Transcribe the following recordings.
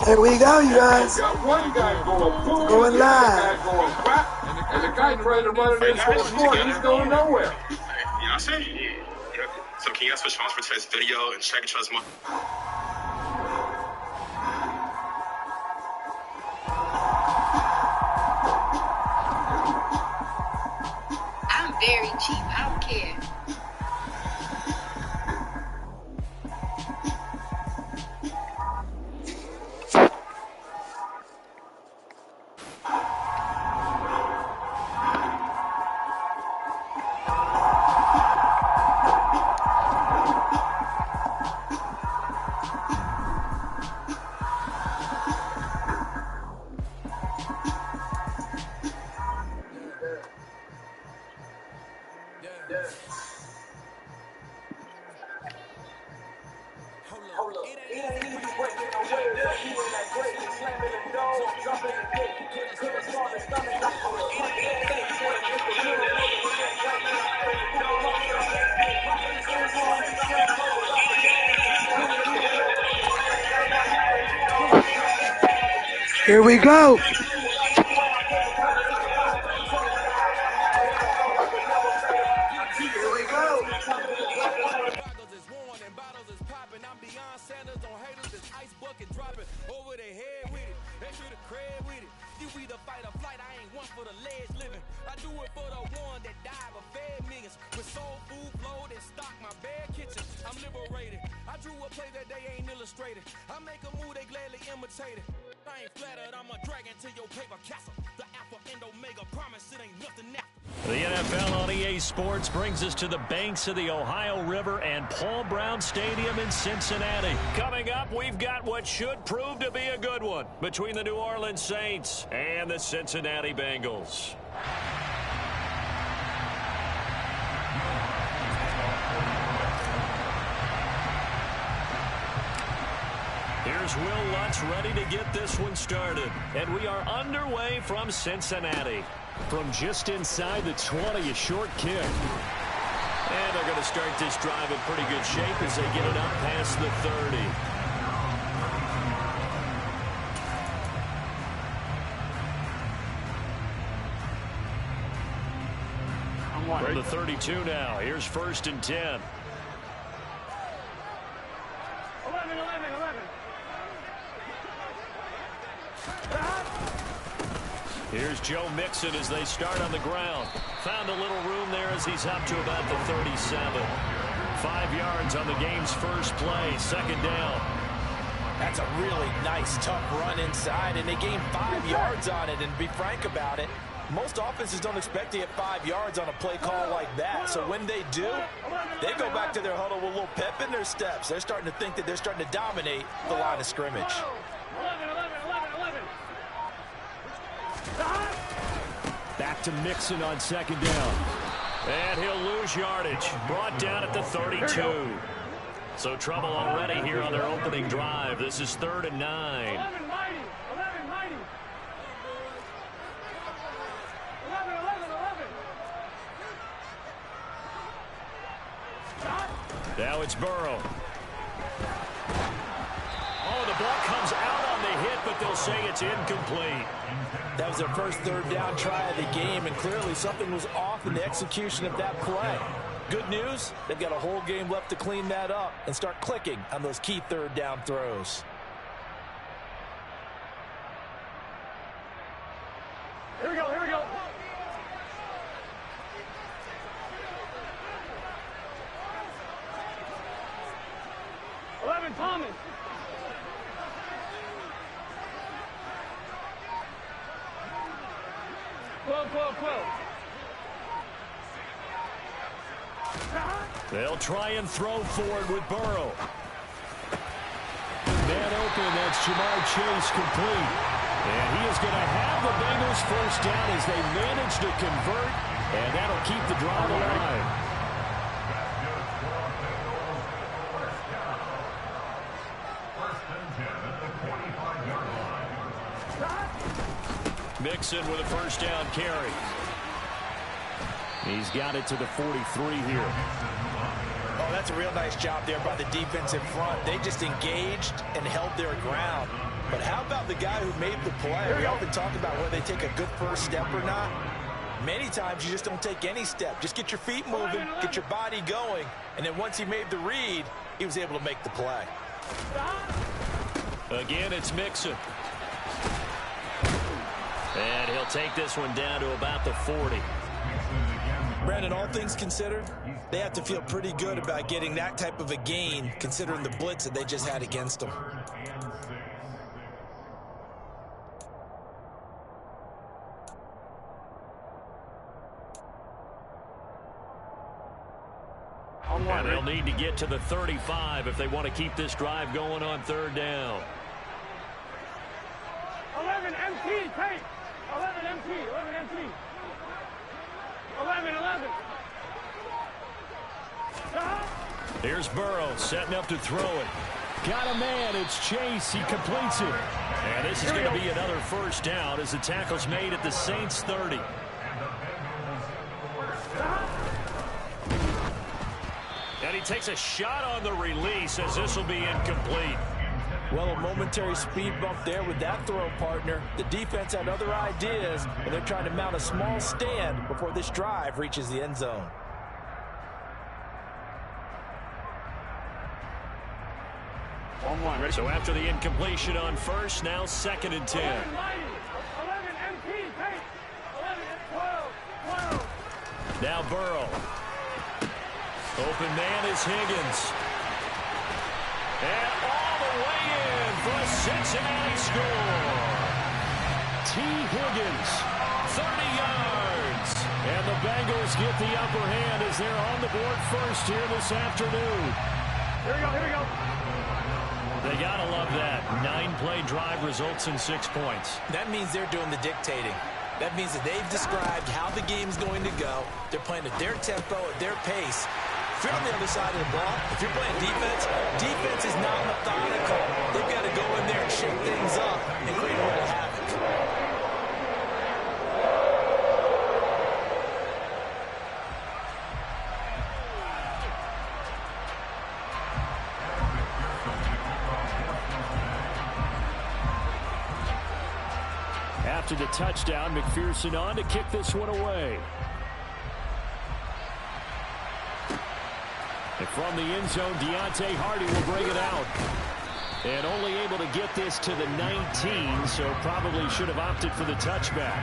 Here we go, you guys. Got one guy going boom, Going live. going back, and the guy trying to run it in for a score. He's going nowhere. Yeah, I see. Yeah. So can you guys switch phones for today's video and check each other's money? I'm very cheap. I don't care. Hold up. It ain't easy breaking the way. You in that great, slamming the door, jumping the gate. Couldn't start the stomach like for the front. Here we go. I do it for the one that died but fed millions with soul food flowed and stocked my bare kitchen. I'm liberated. I drew a play that they ain't illustrated. I make a move they gladly imitate it. I ain't flattered. I'm a dragon to your paper castle. The alpha and omega promise it ain't nothing after. The NFL on EA Sports brings us to the banks of the Ohio River and Paul Brown Stadium in Cincinnati. Coming up, we've got what should prove to be a good one between the New Orleans Saints and the Cincinnati Bengals. Here's Will Lutz ready to get this one started. And we are underway from Cincinnati. From just inside the 20, a short kick. And they're going to start this drive in pretty good shape as they get it up past the 30. From the 32 now, here's 1st and 10. 11. Here's Joe Mixon as they start on the ground. Found a little room there as he's up to about the 37. 5 yards on the game's first play, 2nd down. That's a really nice, tough run inside, and they gained 5 yards on it. And to be frank about it, most offenses don't expect to get 5 yards on a play call like that. So when they do, they go back to their huddle with a little pep in their steps. They're starting to think that they're starting to dominate the line of scrimmage. 11. Back to Mixon on 2nd down. And he'll lose yardage. Brought down at the 32. So trouble already here on their opening drive. This is 3rd and 9. 11. Now it's Burrow. Oh, the ball comes out on the hit, but they'll say it's incomplete. That was their first 3rd down try of the game, and clearly something was off in the execution of that play. Good news, they've got a whole game left to clean that up and start clicking on those key 3rd down throws. Here we go. 11, Thomas. Twelve. They'll try and throw forward with Burrow. Man open, that's Jamar Chase complete. And he is going to have the Bengals first down as they manage to convert, and that'll keep the drive alive. Mixon with a first down carry. He's got it to the 43 here. Oh, that's a real nice job there by the defensive front. They just engaged and held their ground. But how about the guy who made the play? We often talk about whether they take a good first step or not. Many times you just don't take any step. Just get your feet moving, get your body going, and then once he made the read, he was able to make the play. Again, it's Mixon. And he'll take this one down to about the 40. Brandon, all things considered, they have to feel pretty good about getting that type of a gain, considering the blitz that they just had against them. And they'll need to get to the 35 if they want to keep this drive going on third down. 11 MT, take. 11 MT, 11 MT. 11. Here's Burrow setting up to throw it. Got a man. It's Chase. He completes it. And this is going to be another first down as the tackle's made at the Saints 30. And he takes a shot on the release as this will be incomplete. Well, a momentary speed bump there with that throw, partner. The defense had other ideas, and they're trying to mount a small stand before this drive reaches the end zone. So after the incompletion on first, now 2nd and 10. 11 MT, take. 11 12. Now Burrow. Open man is Higgins. And all the way in for a Cincinnati score. T. Higgins, 30 yards. And the Bengals get the upper hand as they're on the board first here this afternoon. Here we go. They got to love that. 9-play drive results in 6 points. That means they're doing the dictating. That means that they've described how the game's going to go. They're playing at their tempo, at their pace. If you're on the other side of the ball, if you're playing defense, defense is not methodical. They've got to go in there and shake things up and create a little havoc. After the touchdown, McPherson on to kick this one away. And from the end zone, Deontay Hardy will bring it out. And only able to get this to the 19, so probably should have opted for the touchback.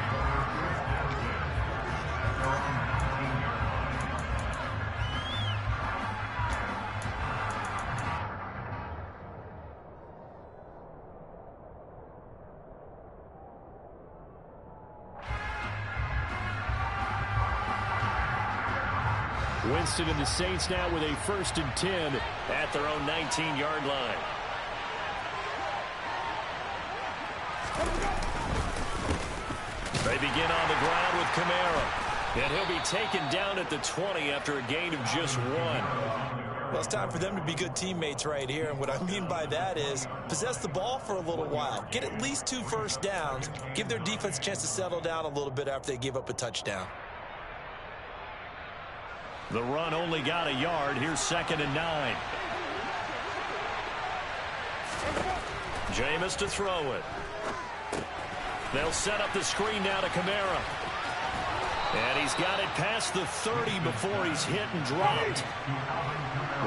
Winston and the Saints now with a 1st and 10 at their own 19-yard line. They begin on the ground with Kamara. And he'll be taken down at the 20 after a gain of just 1. Well, it's time for them to be good teammates right here. And what I mean by that is possess the ball for a little while. Get at least 2 first downs. Give their defense a chance to settle down a little bit after they give up a touchdown. The run only got a yard. Here's 2nd and 9. Jameis to throw it. They'll set up the screen now to Kamara. And he's got it past the 30 before he's hit and dropped.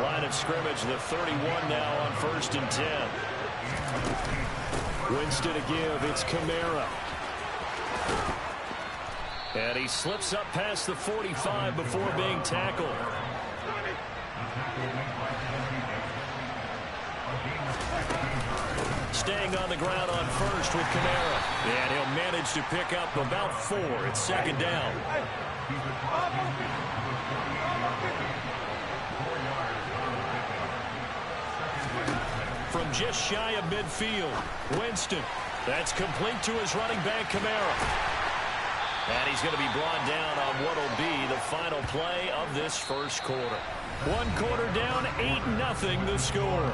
Line of scrimmage, the 31 now on 1st and 10. Winston to give. It's Kamara. And he slips up past the 45 before being tackled. Staying on the ground on first with Kamara. And he'll manage to pick up about 4. It's 2nd down. From just shy of midfield, Winston. That's complete to his running back, Kamara. And he's going to be brought down on what will be the final play of this first quarter. 1 quarter down, 8-0 the score.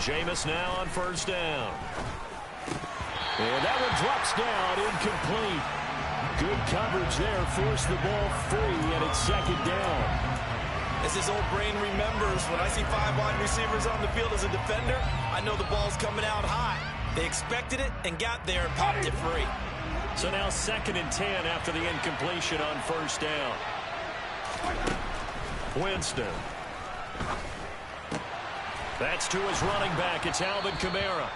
Jameis now on first down. And that one drops down, incomplete. Good coverage there, forced the ball free, and it's second down. As his old brain remembers, when I see 5 wide receivers on the field as a defender, I know the ball's coming out high. They expected it and got there and popped it free. So now 2nd and 10 after the incompletion on first down. Winston. That's to his running back. It's Alvin Kamara.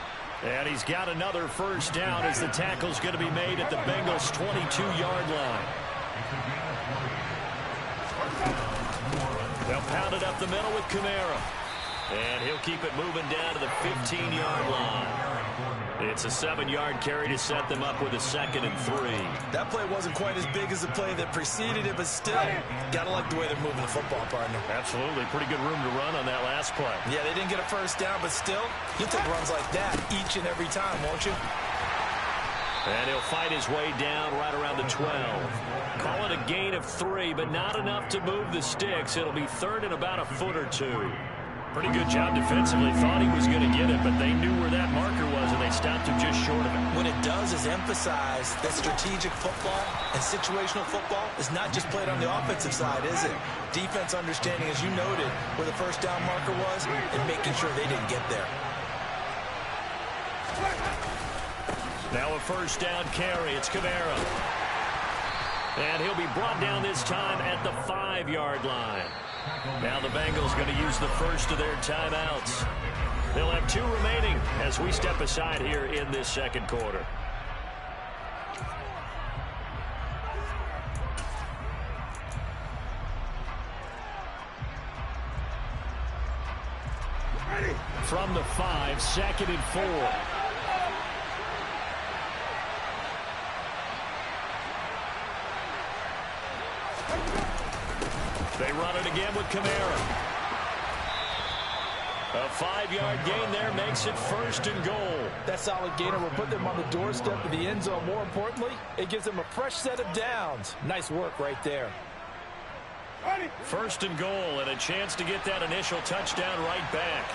And he's got another first down as the tackle's going to be made at the Bengals' 22-yard line. They'll pound it up the middle with Kamara. And he'll keep it moving down to the 15-yard line. It's a 7-yard carry to set them up with a 2nd and 3. That play wasn't quite as big as the play that preceded it, but still, gotta like the way they're moving the football, partner. Absolutely. Pretty good room to run on that last play. Yeah, they didn't get a first down, but still, you'll take runs like that each and every time, won't you? And he'll fight his way down right around the 12. Call it a gain of 3, but not enough to move the sticks. It'll be 3rd and about a foot or 2. Pretty good job defensively. Thought he was going to get it, but they knew where that marker was, and they stopped him just short of it. What it does is emphasize that strategic football and situational football is not just played on the offensive side, is it? Defense understanding, as you noted, where the first down marker was and making sure they didn't get there. Now a first down carry. It's Kamara. And he'll be brought down this time at the 5-yard line. Now the Bengals going to use the first of their timeouts. They'll have 2 remaining as we step aside here in this second quarter. From the 5, 2nd and 4. They run it again with Kamara. A 5-yard gain there makes it 1st and goal. That solid gainer will put them on the doorstep of the end zone. More importantly, it gives them a fresh set of downs. Nice work right there. 1st and goal, and a chance to get that initial touchdown right back.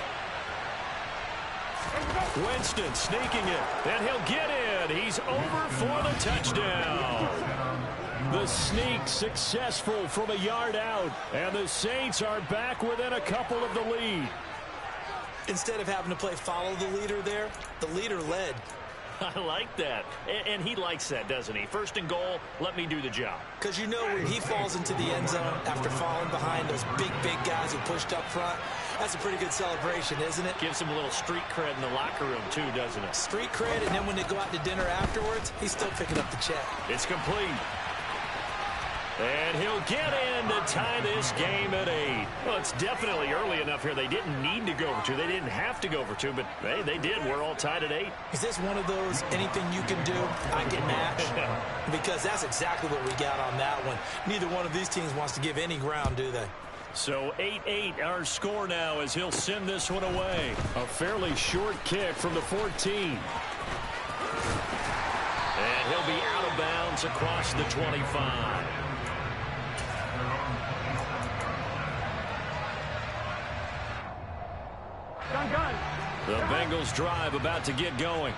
Winston sneaking it, and he'll get in. He's over for the touchdown. The sneak successful from a yard out, and the Saints are back within a couple of the lead. Instead of having to play follow the leader there, the leader led. I like that. And he likes that, doesn't he? 1st and goal, let me do the job. Because you know when he falls into the end zone after falling behind those big guys who pushed up front, that's a pretty good celebration, isn't it? Gives him a little street cred in the locker room, too, doesn't it? Street cred, and then when they go out to dinner afterwards, he's still picking up the check. It's complete. And he'll get in to tie this game at 8. Well, it's definitely early enough here. They didn't need to go for 2. They didn't have to go for 2, but hey, they did. We're all tied at 8. Is this one of those anything you can do, I can match? Because that's exactly what we got on that one. Neither one of these teams wants to give any ground, do they? So 8-8 our score now as he'll send this one away. A fairly short kick from the 14. And he'll be out of bounds across the 25. The Bengals drive about to get going.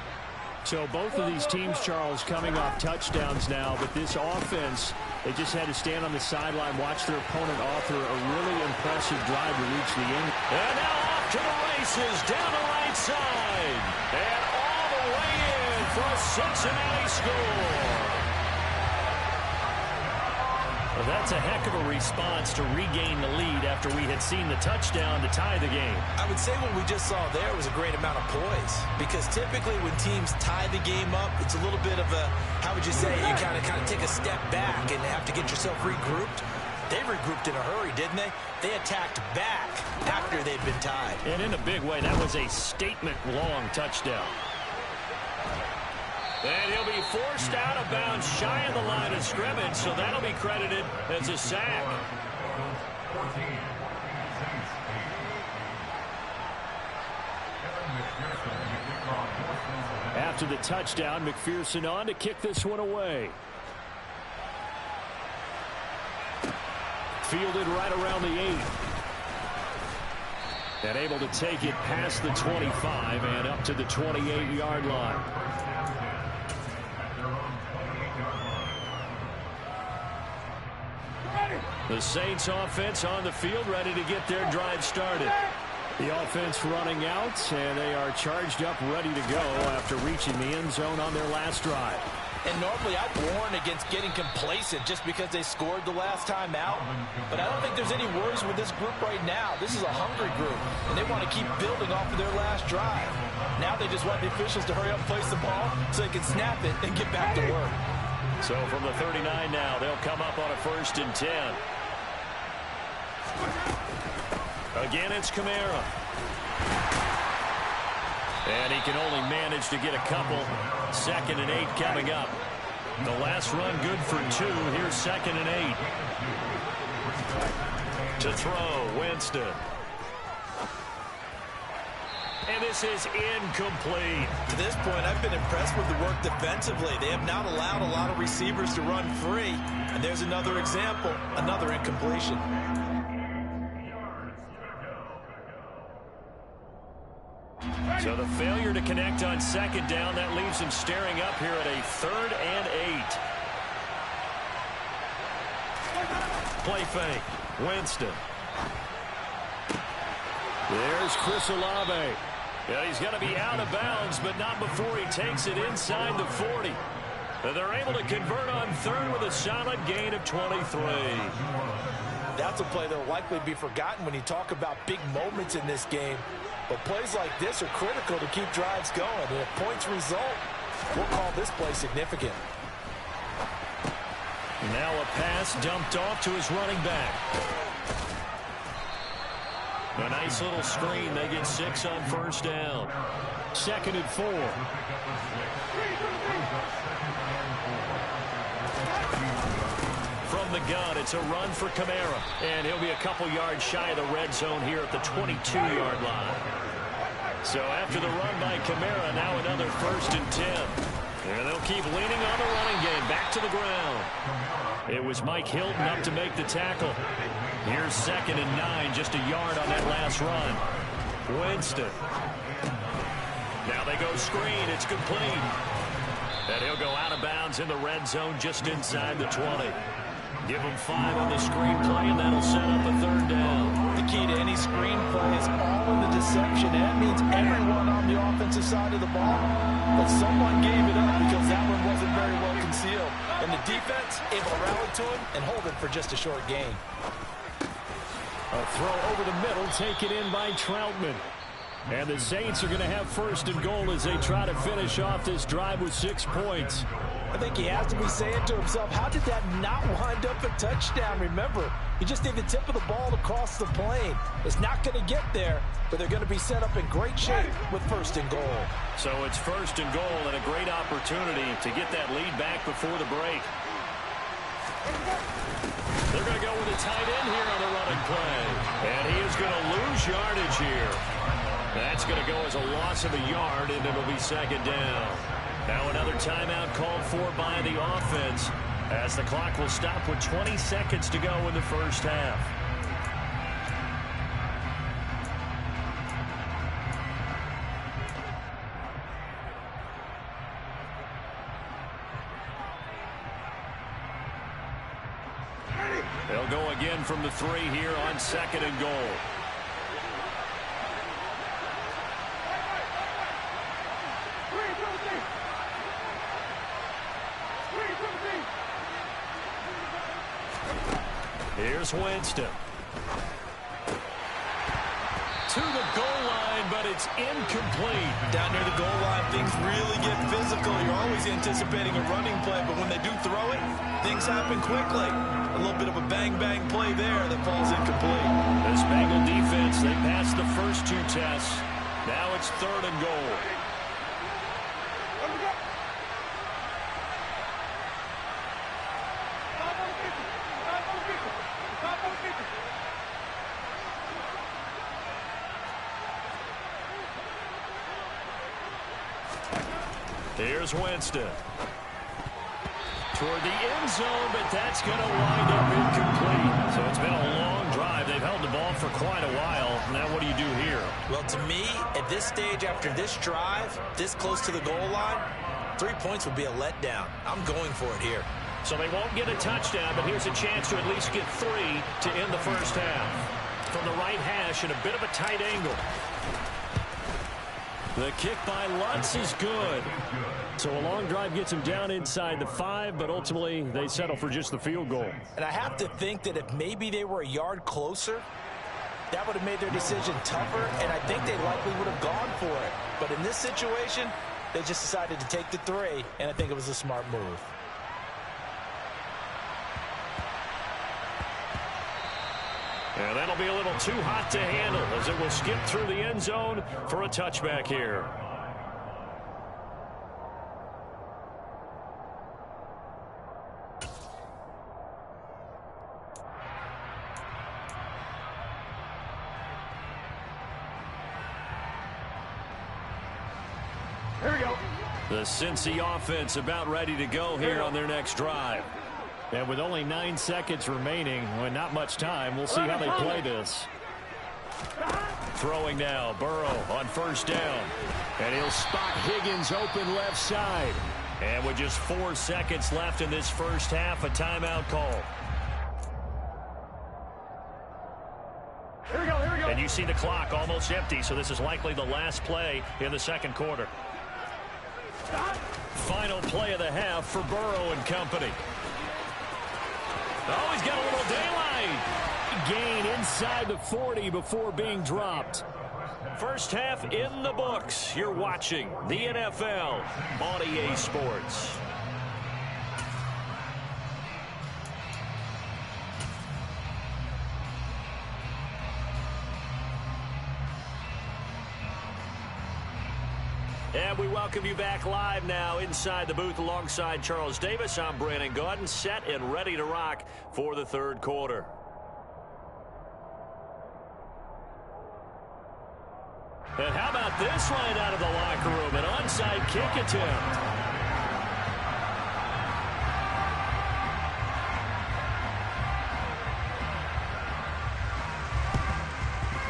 So both of these teams, Charles, coming off touchdowns now, but this offense, they just had to stand on the sideline, watch their opponent author a really impressive drive to reach the end. And now off to the races, down the right side, and all the way in for a Cincinnati score. Well, that's a heck of a response to regain the lead after we had seen the touchdown to tie the game. I would say what we just saw there was a great amount of poise, because typically when teams tie the game up, it's a little bit of a, how would you say, you kind of take a step back and have to get yourself regrouped. They regrouped in a hurry, didn't they? They attacked back after they'd been tied. And in a big way, that was a statement-long touchdown. And he'll be forced out of bounds shy of the line of scrimmage, so that'll be credited as a sack. After the touchdown, McPherson on to kick this one away. Fielded right around the 8. And able to take it past the 25 and up to the 28-yard line. The Saints offense on the field, ready to get their drive started. The offense running out, and they are charged up, ready to go after reaching the end zone on their last drive. And normally I'd warn against getting complacent just because they scored the last time out. But I don't think there's any worries with this group right now. This is a hungry group, and they want to keep building off of their last drive. Now they just want the officials to hurry up, place the ball, so they can snap it and get back to work. So from the 39 now, they'll come up on a 1st and 10. Again, it's Kamara. And he can only manage to get a couple. 2nd and 8 coming up. The last run good for 2. Here's 2nd and 8. To throw, Winston. And this is incomplete. To this point, I've been impressed with the work defensively. They have not allowed a lot of receivers to run free. And there's another example, another incompletion. So the failure to connect on 2nd down, that leaves him staring up here at a 3rd and 8. Play fake. Winston. There's Chris Olave. Yeah, he's going to be out of bounds, but not before he takes it inside the 40. They're able to convert on 3rd with a solid gain of 23. That's a play that will likely be forgotten when you talk about big moments in this game. But plays like this are critical to keep drives going. And if points result, we'll call this play significant. Now a pass dumped off to his running back. A nice little screen. They get 6 on 1st down. 2nd and 4. From the gun, it's a run for Kamara. And he'll be a couple yards shy of the red zone here at the 22-yard line. So after the run by Kamara, now another 1st and 10. And they'll keep leaning on the running game. Back to the ground. It was Mike Hilton up to make the tackle. Here's 2nd and 9, just a yard on that last run. Winston. Now they go screen. It's complete. And he'll go out of bounds in the red zone just inside the 20. Give him 5 on the screen play, and that'll set up a 3rd down. The key to any screen play is all in the deception. That means everyone on the offensive side of the ball, but someone gave it up because that one wasn't very well concealed. And the defense able to rally to him and hold it for just a short gain. A throw over the middle, taken in by Troutman. And the Saints are going to have 1st and goal as they try to finish off this drive with 6 points. I think he has to be saying to himself, how did that not wind up a touchdown? Remember, you just need the tip of the ball to cross the plane. It's not going to get there, but they're going to be set up in great shape with 1st and goal. So it's 1st and goal and a great opportunity to get that lead back before the break. They're going to go with a tight end here on the running play. And he is going to lose yardage here. That's going to go as a loss of a yard, and it'll be 2nd down. Now another timeout called for by the offense as the clock will stop with 20 seconds to go in the 1st half. They'll go again from the 3 here on 2nd and goal. Here's Winston. To the goal line, but it's incomplete. Down near the goal line, things really get physical. You're always anticipating a running play, but when they do throw it, things happen quickly. A little bit of a bang-bang play there that falls incomplete. This Bengal defense, they passed the first 2 tests. Now it's 3rd and goal. Here's Winston. Toward the end zone, but that's going to wind up incomplete. So it's been a long drive. They've held the ball for quite a while. Now what do you do here? Well, to me, at this stage, after this drive, this close to the goal line, 3 points would be a letdown. I'm going for it here. So they won't get a touchdown, but here's a chance to at least get 3 to end the first half. From the right hash and a bit of a tight angle. The kick by Lutz is good. So a long drive gets him down inside the 5, but ultimately they settle for just the field goal. And I have to think that if maybe they were a yard closer, that would have made their decision tougher, and I think they likely would have gone for it. But in this situation, they just decided to take the 3, and I think it was a smart move. And that'll be a little too hot to handle as it will skip through the end zone for a touchback here. Here we go. The Cincy offense about ready to go here on their next drive. And with only 9 seconds remaining, well, not much time, we'll see how they play this. Throwing now, Burrow on first down. And he'll spot Higgins open left side. And with just 4 seconds left in this first half, a timeout call. Here we go, here we go. And you see the clock almost empty, so this is likely the last play in the second quarter. Final play of the half for Burrow and company. Oh, he's got a little daylight. Gain inside the 40 before being dropped. First half in the books. You're watching the NFL on EA Sports. And we welcome you back live now inside the booth alongside Charles Davis. I'm Brandon Gaudin, set and ready to rock for the third quarter. And how about this line out of the locker room? An onside kick attempt.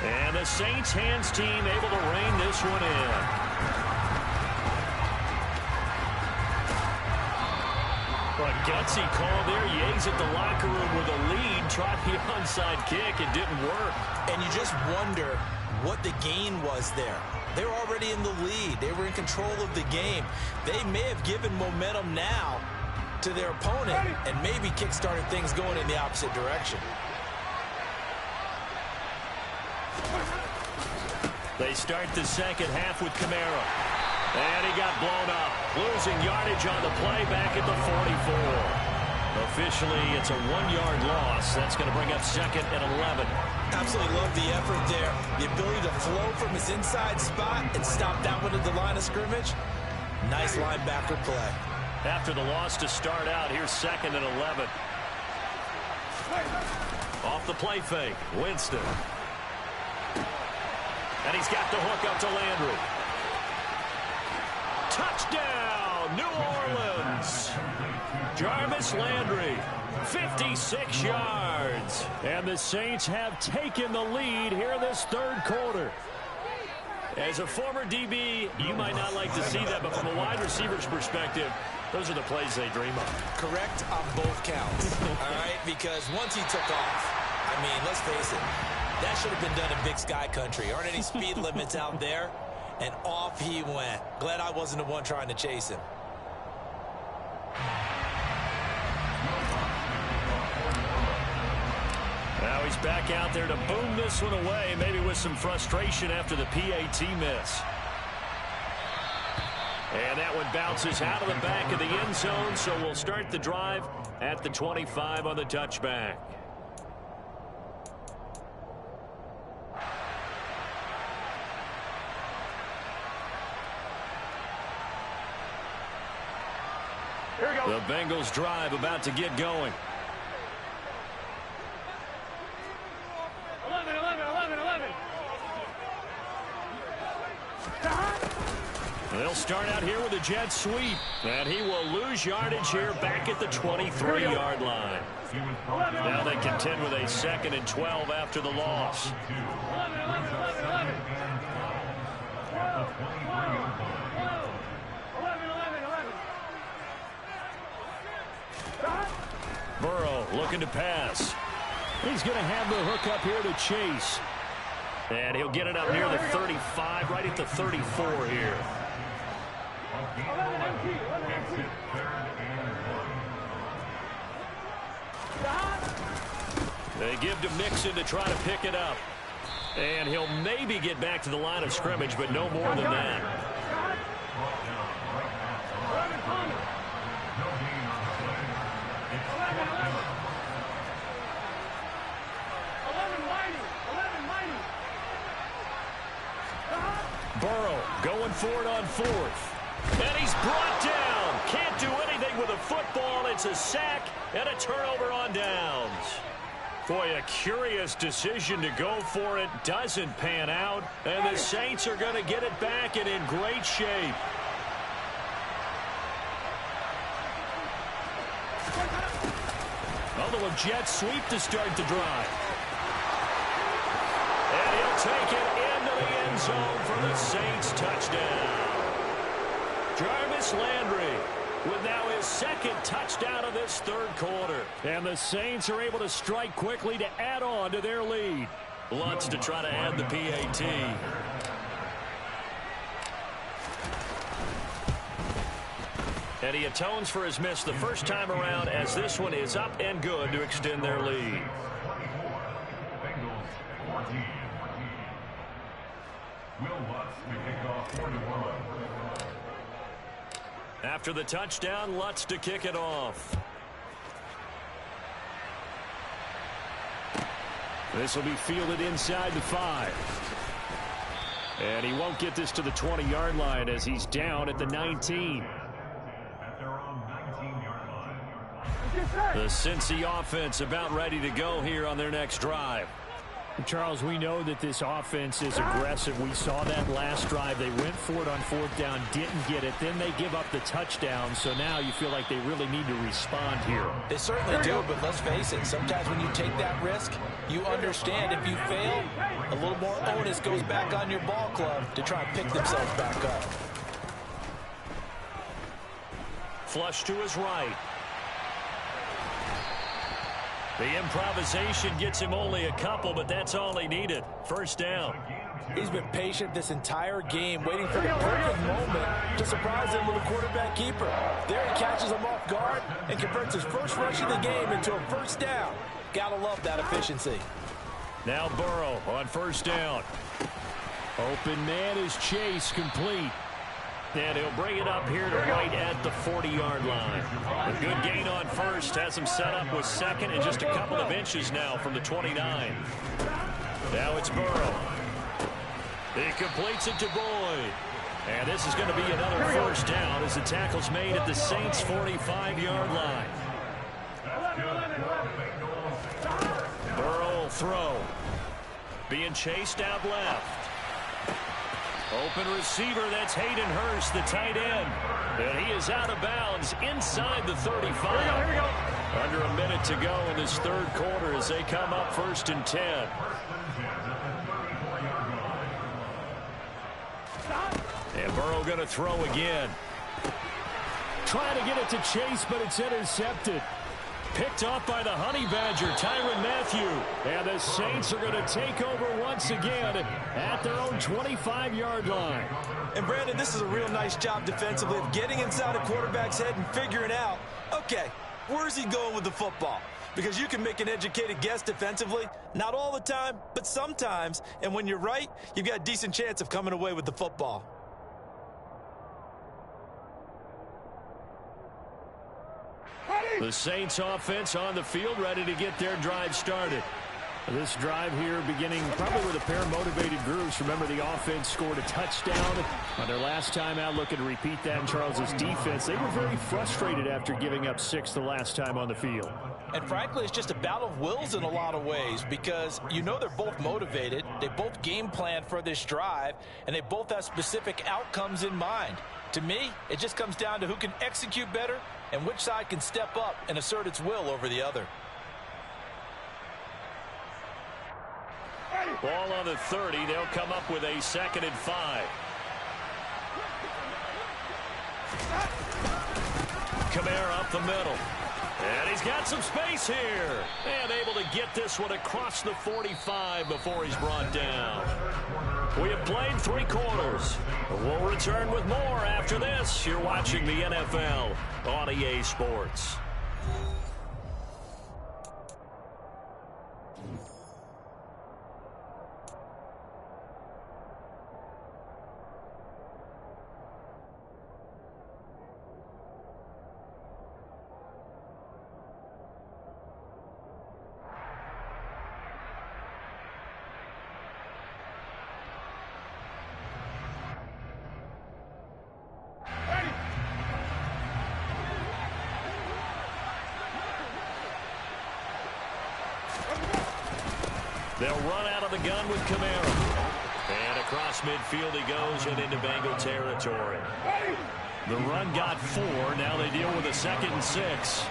And the Saints hands team able to rein this one in. A gutsy call there. Yates at the locker room with a lead. Tried the onside kick. It didn't work. And you just wonder what the gain was there. They were already in the lead. They were in control of the game. They may have given momentum now to their opponent and maybe kick-started things going in the opposite direction. They start the second half with Kamara. And he got blown up. Losing yardage on the play back at the 44. Officially, it's a 1-yard loss. That's going to bring up second and 11. Absolutely love the effort there. The ability to flow from his inside spot and stop that one at the line of scrimmage. Nice linebacker play. After the loss to start out, here's second and 11. Off the play fake, Winston. And he's got the hook up to Landry. Touchdown, New Orleans. Jarvis Landry, 56 yards. And the Saints have taken the lead here in this third quarter. As a former DB, you might not like to see that, but from a wide receiver's perspective, those are the plays they dream of. Correct on both counts, all right? Because once he took off, I mean, let's face it, that should have been done in Big Sky Country. Aren't any speed limits out there? And off he went. Glad I wasn't the one trying to chase him. Now he's back out there to boom this one away, maybe with some frustration after the PAT miss. And that one bounces out of the back of the end zone, so we'll start the drive at the 25 on the touchback. Here we go. The Bengals drive about to get going. 11, 11, 11, 11. They'll start out here with a jet sweep, and he will lose yardage here back at the 23-yard line. Now they contend with a 2nd and 12 after the loss. Burrow looking to pass. He's going to have the hook up here to Chase. And he'll get it up near the 35, right at the 34 here. They give to Mixon to try to pick it up. And he'll maybe get back to the line of scrimmage, but no more than that. Burrow going for it on 4th. And he's brought down. Can't do anything with a football. It's a sack and a turnover on downs. Boy, a curious decision to go for it. Doesn't pan out. And the Saints are going to get it back and in great shape. Although a jet sweep to start the drive. And he'll take it into the end zone for the Saints touchdown. Jarvis Landry with now his 2nd touchdown of this 3rd quarter. And the Saints are able to strike quickly to add on to their lead. Lutz to try to add the PAT. And he atones for his miss the first time around as this one is up and good to extend their lead. After the touchdown, Lutz to kick it off. This will be fielded inside the 5. And he won't get this to the 20-yard line as he's down at the 19. The Cincy offense about ready to go here on their next drive. Charles, we know that this offense is aggressive. We saw that last drive. They went for it on 4th down, didn't get it. Then they give up the touchdown. So now you feel like they really need to respond here. They certainly do, but let's face it. Sometimes when you take that risk, you understand if you fail, a little more onus goes back on your ball club to try and pick themselves back up. Flush to his right. The improvisation gets him only a couple, but that's all he needed. First down. He's been patient this entire game, waiting for the perfect moment to surprise him with a quarterback keeper. There he catches him off guard and converts his first rush of the game into a first down. Gotta love that efficiency. Now Burrow on first down. Open man is Chase, complete. And he'll bring it up here to right at the 40-yard line. A good gain on first has him set up with 2nd and just a couple of inches now from the 29. Now it's Burrow. He completes it to Boyd. And this is going to be another first down as the tackle's made at the Saints' 45-yard line. Burrow will throw. Being chased out left. Open receiver, that's Hayden Hurst, the tight end. And he is out of bounds inside the 35. Here we go. Under a minute to go in this 3rd quarter as they come up 1st and 10. And Burrow going to throw again. Trying to get it to Chase, but it's intercepted. Picked off by the Honey Badger, Tyrann Mathieu. And the Saints are going to take over once again at their own 25-yard line. And Brandon, this is a real nice job defensively of getting inside a quarterback's head and figuring out, okay, where's he going with the football? Because you can make an educated guess defensively, not all the time, but sometimes. And when you're right, you've got a decent chance of coming away with the football. The Saints offense on the field ready to get their drive started. This drive here beginning probably with a pair of motivated groups. Remember, the offense scored a touchdown on their last time out. Looking to repeat that in Charles's defense. They were very frustrated after giving up 6 the last time on the field. And frankly, it's just a battle of wills in a lot of ways because you know they're both motivated. They both game plan for this drive, and they both have specific outcomes in mind. To me, it just comes down to who can execute better and which side can step up and assert its will over the other. Ball on the 30. They'll come up with a 2nd and 5. Kamara up the middle. And he's got some space here. And able to get this one across the 45 before he's brought down. We have played 3 quarters. We'll return with more after this. You're watching the NFL on EA Sports. They'll run out of the gun with Kamara. And across midfield he goes and into Bengal territory. The run got 4. Now they deal with a 2nd and 6.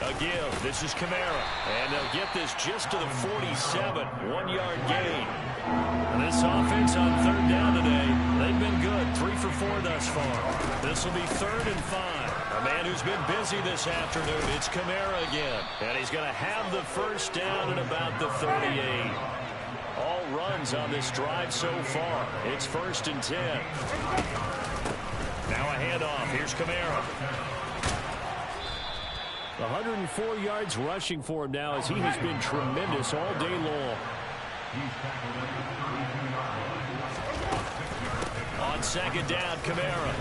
A give. This is Kamara. And they'll get this just to the 47. 1-yard gain. And this offense on 3rd down today, they've been good. 3 for 4 thus far. This will be 3rd and 5. A man who's been busy this afternoon. It's Kamara again. And he's going to have the 1st down at about the 38. All runs on this drive so far. It's 1st and 10. Now a handoff. Here's Kamara. 104 yards rushing for him now as he has been tremendous all day long. On 2nd down, Kamara.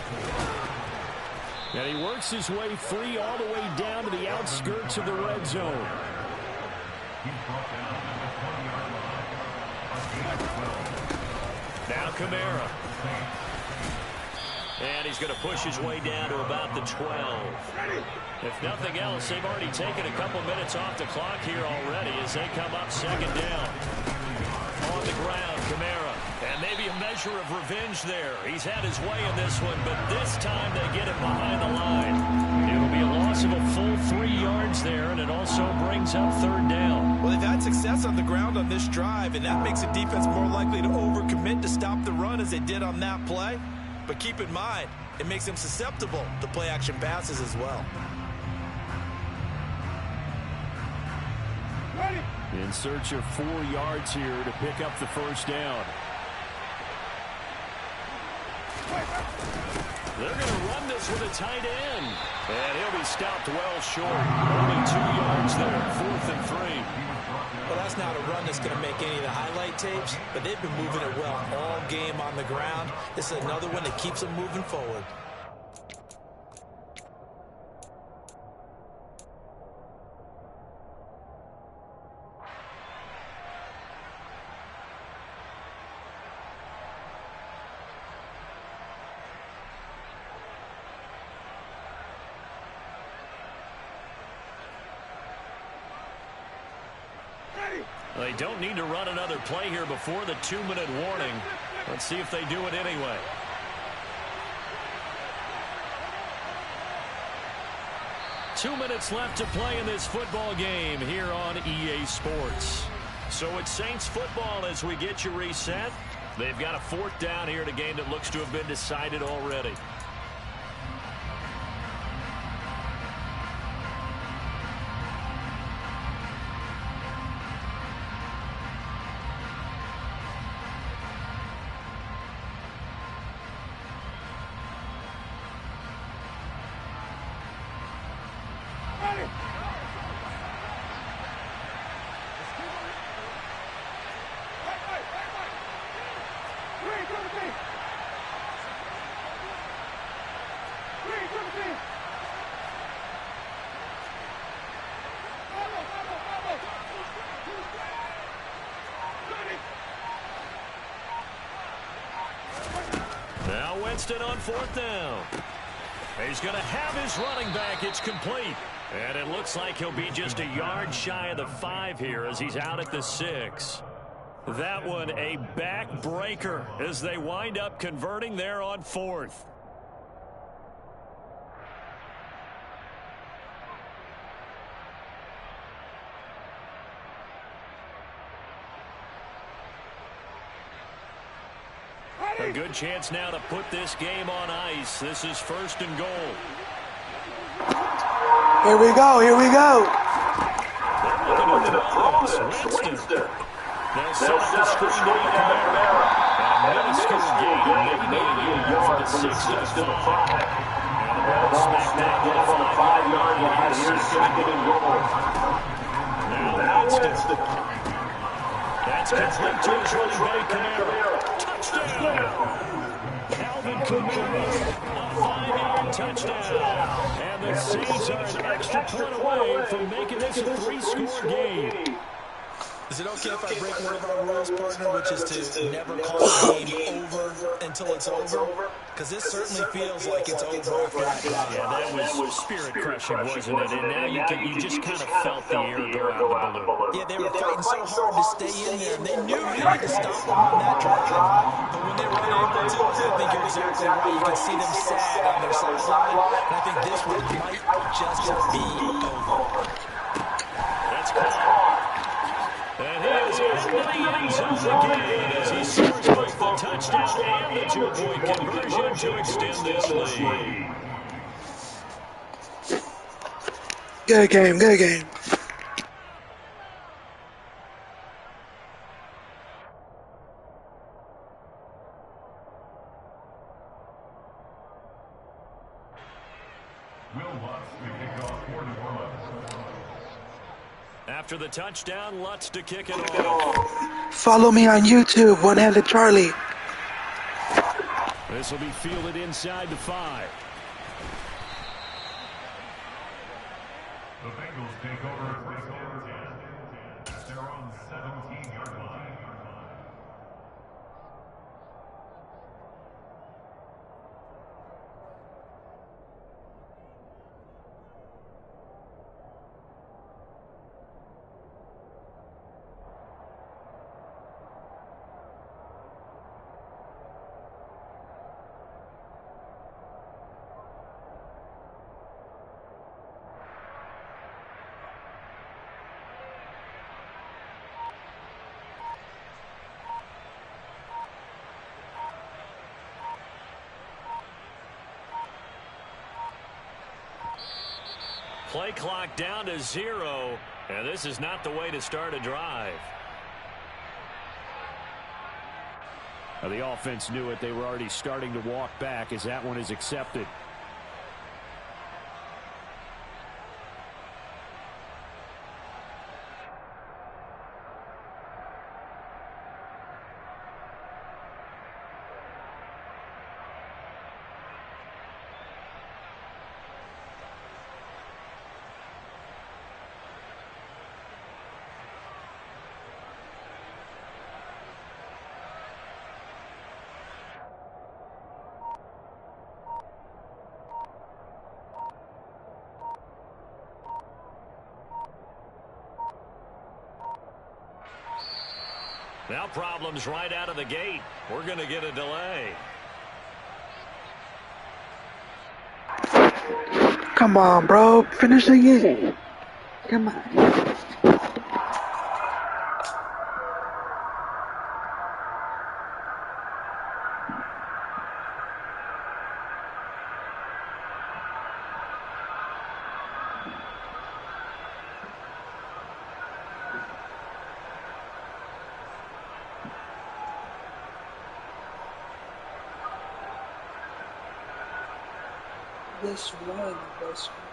And he works his way free all the way down to the outskirts of the red zone. Now Kamara. And he's going to push his way down to about the 12. If nothing else, they've already taken a couple minutes off the clock here already as they come up 2nd down. On the ground, Kamara. And maybe a measure of revenge there. He's had his way in this one, but this time they get him behind the line. It'll be a loss of a full 3 yards there, and it also brings up 3rd down. Well, they've had success on the ground on this drive, and that makes the defense more likely to overcommit to stop the run as they did on that play. But keep in mind, it makes them susceptible to play-action passes as well. In search of 4 yards here to pick up the 1st down. They're going to run this with a tight end. And he'll be stopped well short. Only 2 yards there. 4th and 3. Well, that's not a run that's going to make any of the highlight tapes, but they've been moving it well all game on the ground. This is another one that keeps them moving forward. They don't need to run another play here before the 2-minute warning. Let's see if they do it anyway. Two minutes left to play in this football game here on EA Sports. So it's Saints football as we get you reset. They've got a 4th down here in a game that looks to have been decided already. Winston on 4th down. He's going to have his running back. It's complete. And it looks like he'll be just a yard shy of the 5 here as he's out at the 6. That one a backbreaker as they wind up converting there on 4th. A good chance now to put this game on ice. This is 1st and goal. Here we go, here we go. They're looking to throw this. Winston. They'll set up the screen to Camara. And a minuscule gain. Maybe for the 6 to the 5. And the ball smack down to the 5-yard line. Here's 2nd and goal. Now Winston. That's complete to his running back, Camara. Touchdown! Alvin Kamara, a 5-yard touchdown. And the Saints are an extra point away from making this a 3-score game. Is it okay if I break one of our rules, partner, which is to never call the game over until it's over? Because this certainly feels like it's over after that drive. Yeah, that was spirit-crushing, wasn't it? And now you just kind of felt the air go out of the balloon. Yeah, they were fighting so hard to stay in there. They knew they had to stop them on that drive. But when they were able to, I think you're exactly right. You can see them sad on their sideline. And I think this one might just be over. That's called. And he is in the end zone again as he scores both the touchdown and the 2-point conversion to extend this lead. Good game, good game. After the touchdown, Lutz to kick it off. Follow me on YouTube, One-Handed Charlie. This will be fielded inside the 5. The Bengals take over first down 10 at their own 17-yard line. Play clock down to 0, and this is not the way to start a drive. Now, the offense knew it. They were already starting to walk back as that one is accepted. Now problems right out of the gate. We're going to get a delay. Come on, bro. Finish the game. Come on. This one, this one.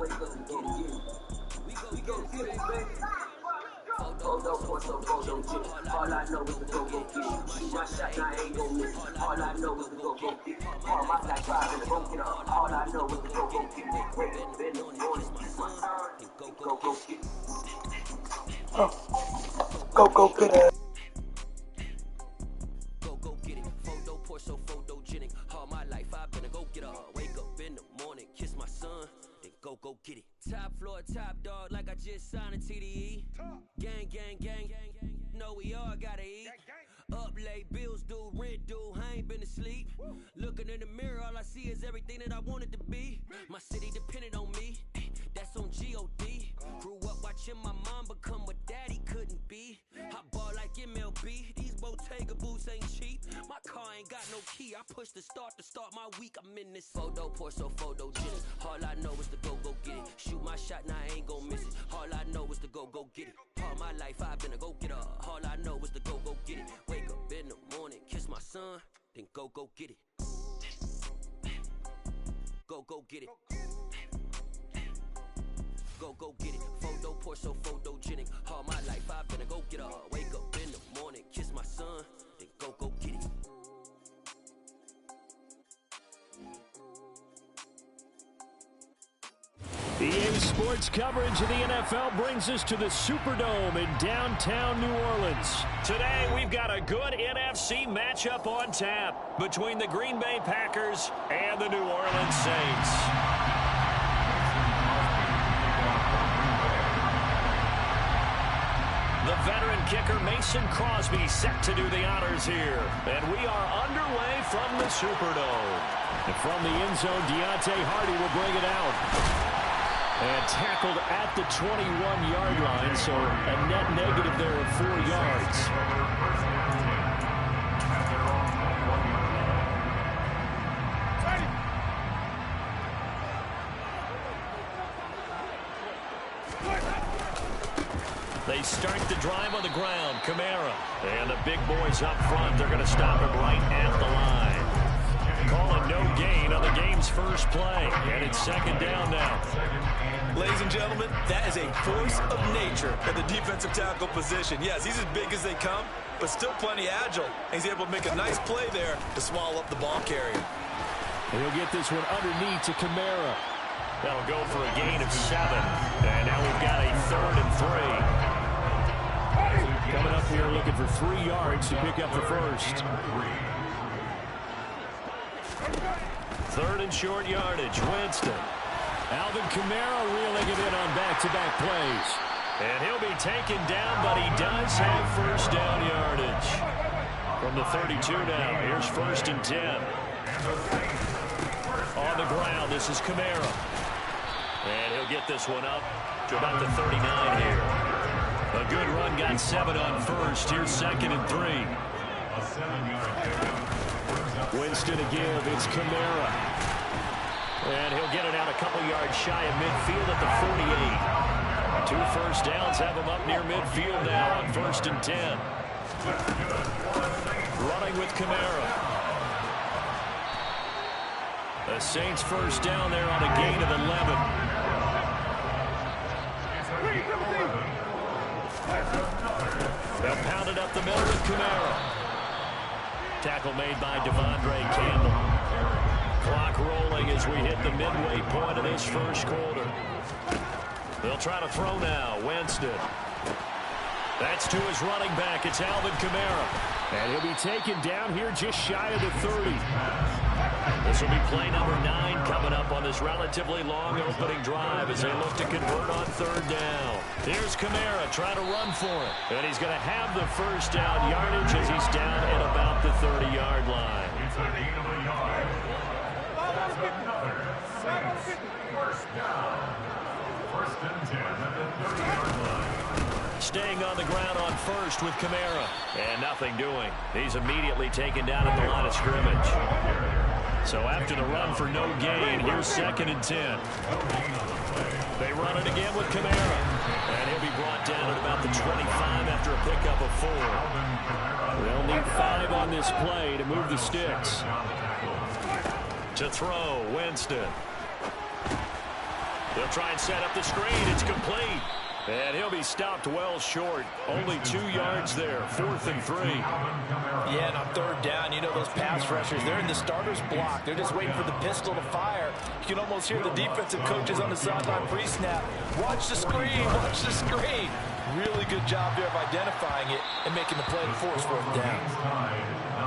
We go get it, baby. All I know is to go get it. Shoot my shot, and I ain't gon' miss it. All I know is to go get it. All my life I've been broken up. All I know is to go get it. Wake up in the morning, it's my turn. Go get it. Go get it. Go get it. Photo poor, so photogenic. All my life I've been a go get up. Wake up in the morning, kiss my son, then go get it. Top floor, top dog, like I just signed a TDE. Gang. Know we all gotta eat. Up late, bills due, rent due, I ain't been asleep. Looking in the mirror, all I see is everything that I wanted to be. My city depended on me, that's on G.O.D. Grew up watching my mom become what daddy couldn't be. I ball like MLB, these Bottega boots ain't cheap. My car ain't got no key, I push the start to start my week. I'm in this photo poor, so photogenic. All I know is to go get it. Shoot my shot, now I ain't gon' miss it. All I know is to go get it. All my life I've been a go getter. All I know is to go get it. Wake up in the morning, kiss my son, then go get it. Go get it. Go get it. Photo poor, so photogenic. All my life I've been a go getter. Wake up in the morning, kiss my son, then go get it. EA Sports coverage of the NFL brings us to the Superdome in downtown New Orleans. Today, we've got a good NFC matchup on tap between the Green Bay Packers and the New Orleans Saints. The veteran kicker Mason Crosby set to do the honors here. And we are underway from the Superdome. And from the end zone, Deontay Hardy will bring it out. And tackled at the 21-yard line, so a net negative there of 4 yards. They start the drive on the ground. Kamara. And the big boys up front, they're going to stop him right at the line. Calling no gain on the game's first play. And it's second down now. Ladies and gentlemen, that is a force of nature at the defensive tackle position. Yes, he's as big as they come, but still plenty agile. And he's able to make a nice play there to swallow up the ball carrier. He'll get this one underneath to Kamara. That'll go for a gain of 7. And now we've got a 3rd and 3. Coming up here looking for 3 yards to pick up the first. 3rd and short yardage. Winston. Alvin Kamara reeling it in on back-to-back plays. And he'll be taken down, but he does have first down yardage. From the 32 now, here's 1st and 10. On the ground, this is Kamara. And he'll get this one up to about the 39 here. A good run, got 7 on first. Here's 2nd and 3. Winston to give, it's Kamara. And he'll get it out a couple yards shy of midfield at the 48. 2 first downs have him up near midfield now on 1st and 10. Running with Kamara. The Saints first down there on a gain of 11. They'll pound it up the middle with Kamara. Tackle made by Devondre Campbell. Clock rolling as we hit the midway point of this first quarter. They'll try to throw now. Winston. That's to his running back. It's Alvin Kamara. And he'll be taken down here just shy of the 30. This will be play number 9 coming up on this relatively long opening drive as they look to convert on 3rd down. Here's Kamara trying to run for it. And he's going to have the first down yardage as he's down at about the 30-yard line. It's a gain of a yard. First down. 1st and 10 at the 30-yard line. Staying on the ground on first with Kamara. And nothing doing. He's immediately taken down at the line of scrimmage. So after the run for no gain, here's 2nd and 10. They run it again with Kamara. And he'll be brought down at about the 25 after a pickup of 4. They'll need 5 on this play to move the sticks. To throw, Winston. They'll try and set up the screen. It's complete. And he'll be stopped well short. Only 2 yards there. 4th and 3. Yeah, and on 3rd down, you know those pass rushers, they're in the starter's block. They're just waiting for the pistol to fire. You can almost hear the defensive coaches on the sideline pre-snap. Watch the screen. Watch the screen. Really good job there of identifying it and making the play to force 4th down.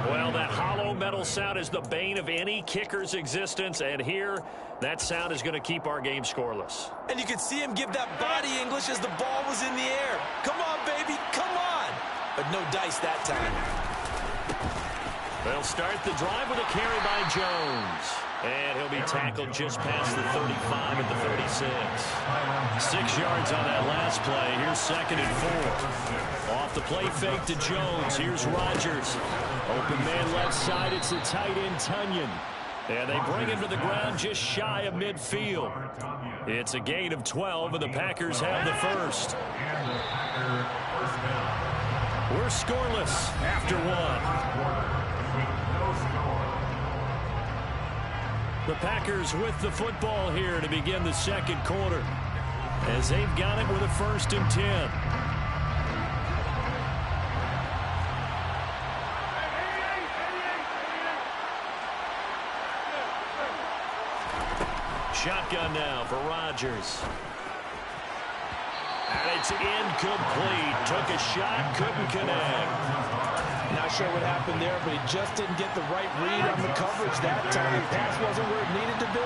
Well, that hollow metal sound is the bane of any kicker's existence, and here, that sound is going to keep our game scoreless. And you could see him give that body English as the ball was in the air. Come on, baby, come on! But no dice that time. They'll start the drive with a carry by Jones. And he'll be tackled just past the 35 at the 36. 6 yards on that last play. Here's 2nd and 4. Off the play fake to Jones. Here's Rodgers. Open man left side. It's the tight end, Tunyon. And they bring him to the ground just shy of midfield. It's a gain of 12, and the Packers have the first. We're scoreless after 1. The Packers with the football here to begin the 2nd quarter, as they've got it with a 1st and 10. Shotgun now for Rodgers. And it's incomplete. Took a shot, couldn't connect. Not sure what happened there, but he just didn't get the right read on the coverage that time. Pass wasn't where it needed to be,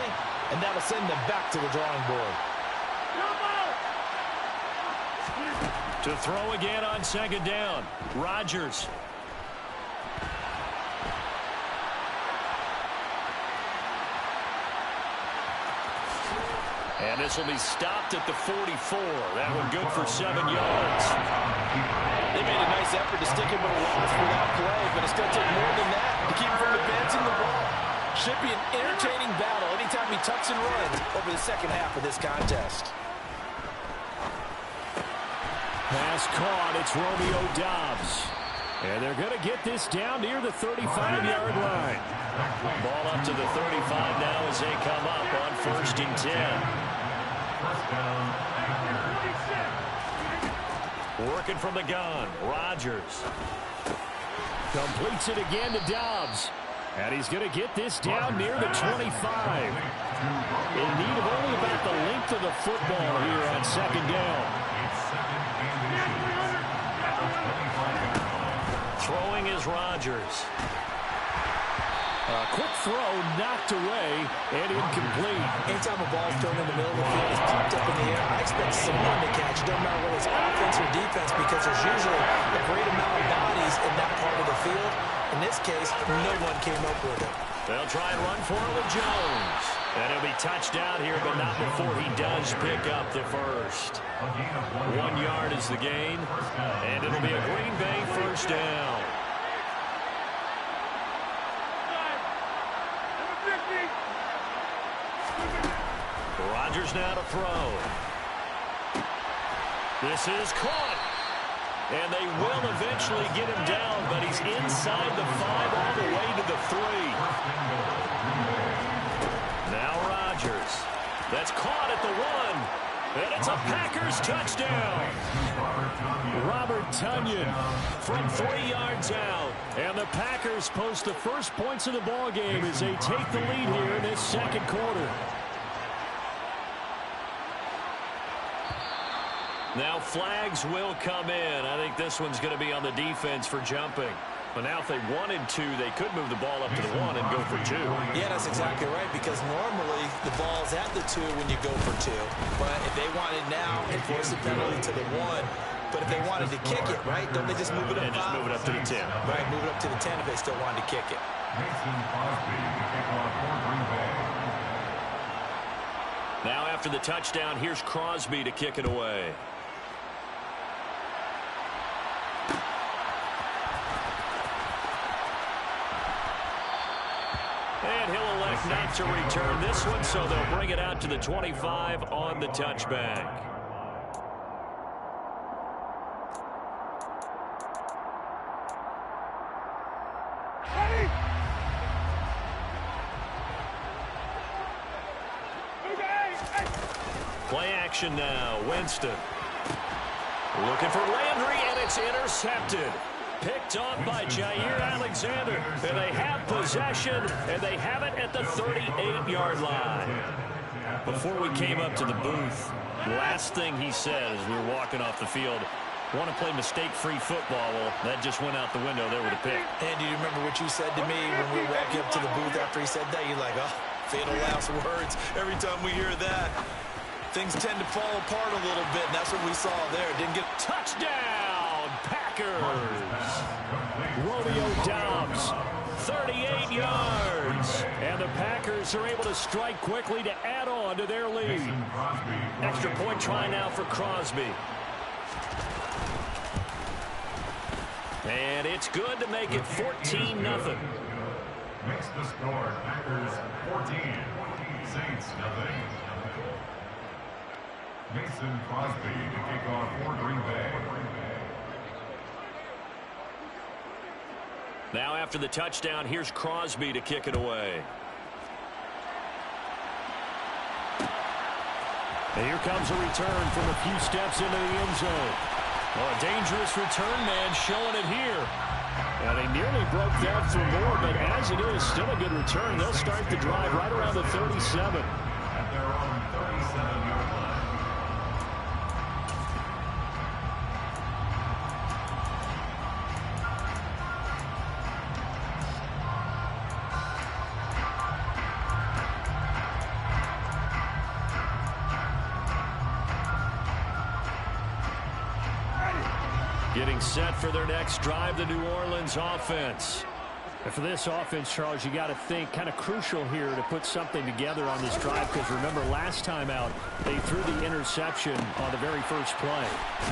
and that'll send them back to the drawing board. To throw again on 2nd down. Rodgers. And this will be stopped at the 44. That one good for 7 yards. They made a nice effort to stick him with a loss for that play, but it still took more than that to keep him from advancing the ball. Should be an entertaining battle anytime he tucks and runs over the 2nd half of this contest. Pass caught. It's Romeo Doubs. And they're going to get this down near the 35-yard line. Ball up to the 35 now as they come up on 1st and 10. Working from the gun, Rodgers. Completes it again to Doubs. And he's going to get this down near the 25. In need of only about the length of the football here on 2nd down. Throwing is Rodgers. A quick throw knocked away and incomplete. Anytime a ball's thrown in the middle of the field, it's popped up in the air, I expect someone to catch. It doesn't matter whether it's offense or defense, because there's usually a great amount of bodies in that part of the field. In this case, no one came up with it. They'll try and run for it with Jones. And he'll be touched down here, but not before he does pick up the first. 1 yard is the gain, and it'll be a Green Bay 1st down. Rodgers now to throw. This is caught. And they will eventually get him down, but he's inside the 5 all the way to the 3. Now Rodgers. That's caught at the 1. And it's a Packers touchdown. Robert Tunyon from 3 yards out. And the Packers post the first points of the ball game as they take the lead here in this 2nd quarter. Now flags will come in. I think this one's going to be on the defense for jumping. But now if they wanted to, they could move the ball up to the 1 and go for 2. Yeah, that's exactly right, because normally the ball's at the 2 when you go for 2. But if they wanted now, and force the penalty to the 1. But if they wanted to kick it, right, don't they just move it up 5? Just move it up to the 10. Right, move it up to the 10 if they still wanted to kick it. Now after the touchdown, here's Crosby to kick it away. And he'll elect not to return this one, so they'll bring it out to the 25 on the touchback. Play action now. Winston. Looking for Landry, and it's intercepted. Picked off by Jair Alexander. And they have possession, and they have it at the 38-yard line. Before we came up to the booth, last thing he said as we were walking off the field, want to play mistake-free football. Well, that just went out the window there with a pick. And do you remember what you said to me when we were walking up to the booth after he said that? You're like, oh, fatal last words. Every time we hear that, things tend to fall apart a little bit, and that's what we saw there. Didn't get touchdown, Packers. Romeo Doubs, 38 yards. And the Packers are able to strike quickly to add on to their lead. Extra point try now for Crosby. And it's good to make it 14-0. Makes the score Packers 14, Saints nothing. Mason Crosby to kick off for Green Bay. Now after the touchdown, here's Crosby to kick it away. And here comes a return from a few steps into the end zone. Oh, a dangerous return man showing it here. And they nearly broke that for more, but as it is, still a good return. They'll start the drive right around the 37. At their own 37-yard line. Getting set for their next drive, the New Orleans offense. And for this offense, Charles, you got to think kind of crucial here to put something together on this drive, because remember last time out they threw the interception on the very first play.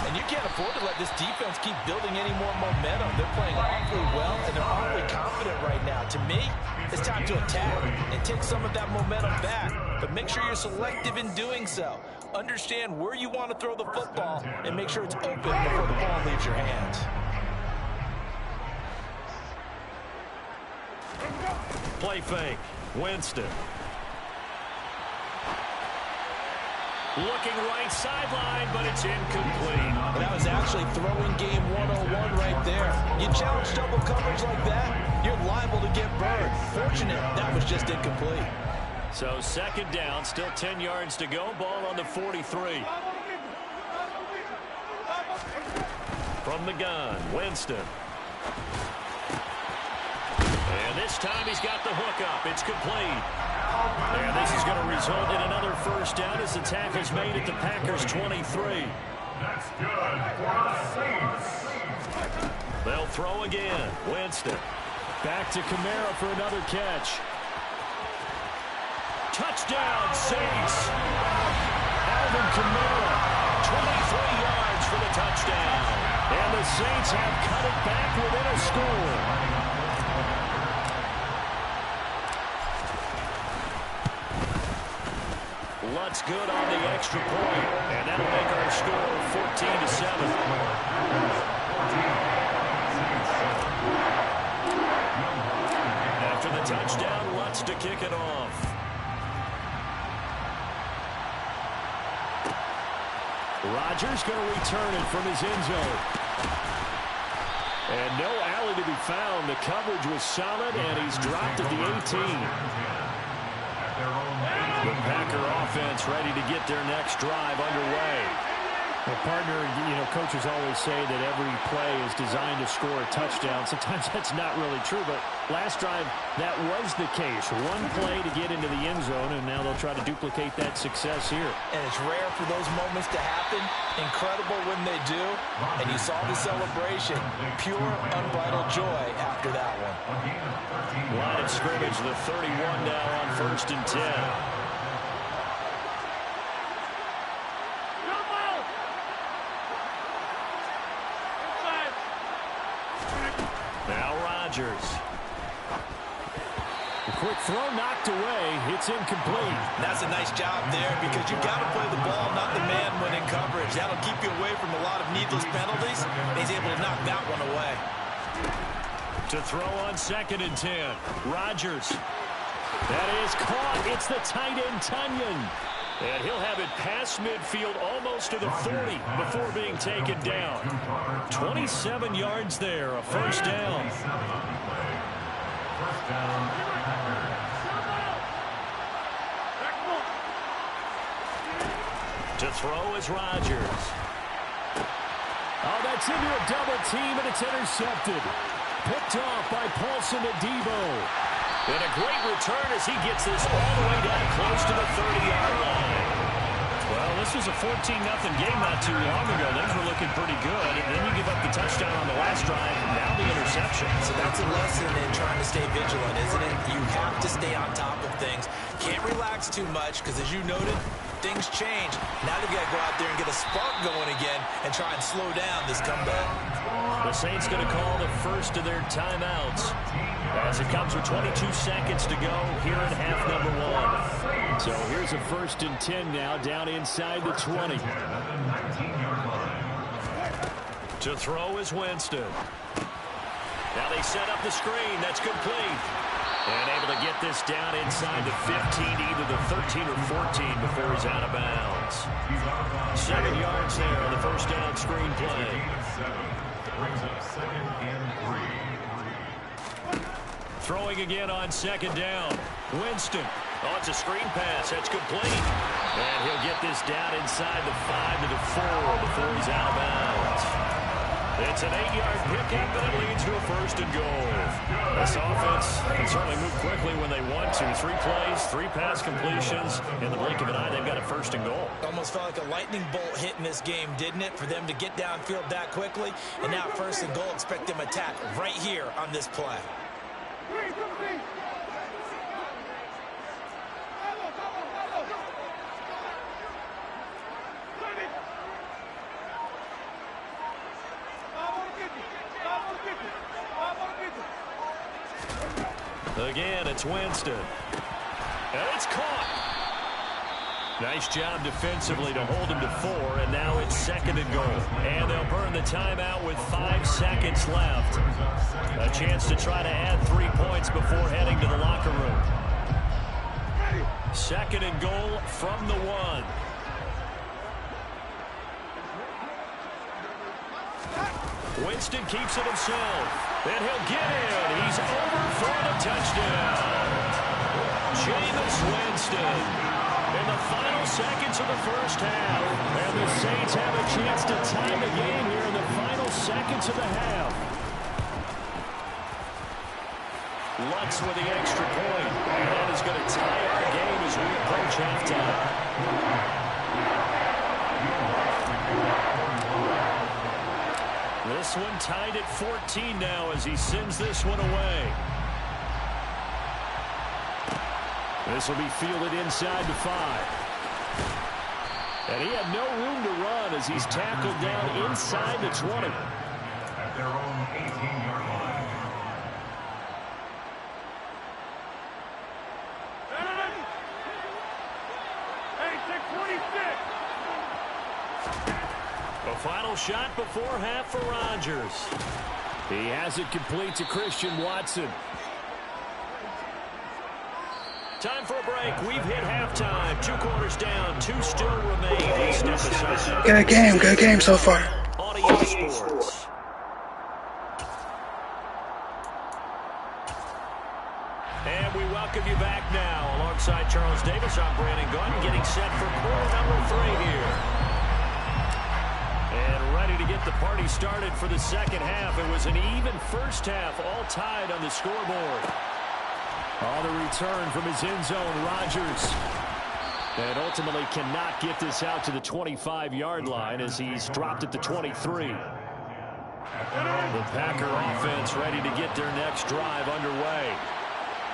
And you can't afford to let this defense keep building any more momentum. They're playing awfully well, and they're awfully confident right now. To me, it's time to attack and take some of that momentum back, but make sure you're selective in doing so. Understand where you want to throw the football and make sure it's open before the ball leaves your hands. Play fake. Winston. Looking right sideline, but it's incomplete. That was actually throwing game 101 right there. You challenge double coverage like that, you're liable to get burned. Fortunate that was just incomplete. So second down, still 10 yards to go. Ball on the 43. From the gun, Winston. And this time he's got the hook up. It's complete. And this is going to result in another first down as the tackle's made at the Packers' 23. That's good for the Saints. They'll throw again. Winston. Back to Kamara for another catch. Touchdown, Saints. Alvin Kamara, 23 yards for the touchdown. And the Saints have cut it back within a score. Lutz good on the extra point, and that'll make our score 14-7. After the touchdown, Lutz to kick it off. Rodgers going to return it from his end zone. And no alley to be found. The coverage was solid, and he's dropped at the 18. The Packer offense ready to get their next drive underway. Well, partner, coaches always say that every play is designed to score a touchdown. Sometimes that's not really true, but last drive, that was the case. One play to get into the end zone, and now they'll try to duplicate that success here. And it's rare for those moments to happen. Incredible when they do. And you saw the celebration. Pure, unbridled joy after that one. Line of scrimmage, the 31 now on 1st and 10. Rodgers. A quick throw knocked away. It's incomplete. That's a nice job there because you've got to play the ball, not the man when in coverage. That'll keep you away from a lot of needless penalties. He's able to knock that one away. To throw on 2nd and 10. Rodgers. That is caught. It's the tight end, Tunyon. And he'll have it past midfield almost to the 40 before being taken down. 27 yards there, a first down. First down, Packers. To throw is Rodgers. Oh, that's into a double team, and it's intercepted. Picked off by Paulson Adebo. And a great return as he gets this all the way down close to the 30-yard line. Well, this was a 14-0 game not too long ago. Things were looking pretty good, and then you give up the touchdown on the last drive, and now the interception. So that's a lesson in trying to stay vigilant, isn't it? You have to stay on top of things. Can't relax too much because, as you noted, things change. Now they've got to go out there and get a spark going again and try and slow down this comeback. The Saints going to call the first of their timeouts as it comes with 22 seconds to go here in half number 1. So here's a 1st and 10 now down inside the 20. To throw is Winston. Now they set up the screen. That's complete. And able to get this down inside the 15, either the 13 or 14 before he's out of bounds. 7 yards there on the first down screen play. Brings up 2nd and 3. Throwing again on 2nd down. Winston. Oh, it's a screen pass. That's complete. And he'll get this down inside the 5 to the 4 before he's out of bounds. It's an 8-yard pickup, and it leads to a 1st and goal. This offense can certainly move quickly when they want to. 3 plays, 3 pass completions. In the blink of an eye, they've got a 1st and goal. Almost felt like a lightning bolt hit in this game, didn't it? For them to get downfield that quickly. And now 1st and goal, expect them attack right here on this play. Again, it's Winston. And it's caught. Nice job defensively to hold him to 4, and now it's 2nd and goal. And they'll burn the timeout with 5 seconds left. A chance to try to add 3 points before heading to the locker room. 2nd and goal from the 1. Winston keeps it himself. And he'll get in. He's over for the touchdown. Jameis Winston in the final seconds of the first half. And the Saints have a chance to tie the game here in the final seconds of the half. Lutz with the extra point. And that is going to tie our game as we approach halftime. This one tied at 14 now as he sends this one away. This will be fielded inside the 5. And he had no room to run as he's tackled down inside the 20. At their own 18-yard line. A final shot before half for Rodgers. He has it complete to Christian Watson. Time for a break. We've hit halftime. 2 quarters down. 2 still remain. Please step aside. Good game so far. On EA Sports. And we welcome you back now. Alongside Charles Davis, I'm Brandon Gunn, getting set for quarter number 3 here. And ready to get the party started for the second half. It was an even first half, all tied on the scoreboard. On the return from his end zone, Rodgers. And ultimately cannot get this out to the 25-yard line as he's dropped at the 23. The Packer offense ready to get their next drive underway.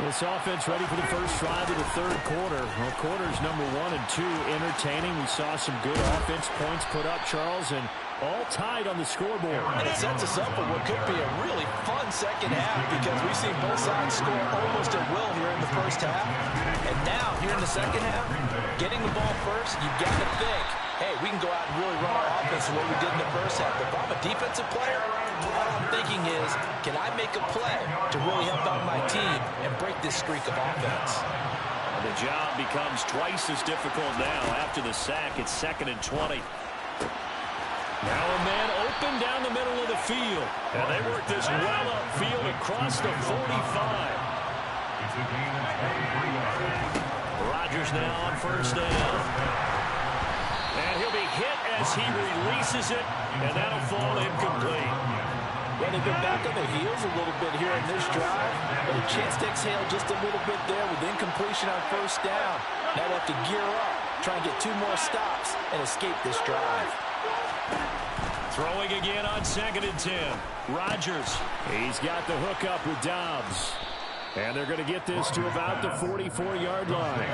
This offense ready for the first drive of the third quarter. Well, quarters number 1 and 2 entertaining. We saw some good offense points put up, Charles, and all tied on the scoreboard. And it sets us up for what could be a really fun second half because we've seen both sides score almost at will here in the first half. And now, here in the second half, getting the ball first, you've got to think, hey, we can go out and really run our offense the way we did in the first half. But if I'm a defensive player, all I'm thinking is, can I make a play to really help out my team and break this streak of offense? The The job becomes twice as difficult now. After the sack, it's 2nd and 20. Now a man open down the middle of the field. And they work this well upfield across the 45. Rodgers now on 1st down. And he'll be hit as he releases it, and that'll fall incomplete. Well, they've been back on their heels a little bit here in this drive, but a chance to exhale just a little bit there with incompletion on 1st down. Now they have to gear up, try and get 2 more stops, and escape this drive. Throwing again on 2nd and 10. Rodgers. He's got the hook up with Dobbs. And they're going to get this to about the 44-yard line.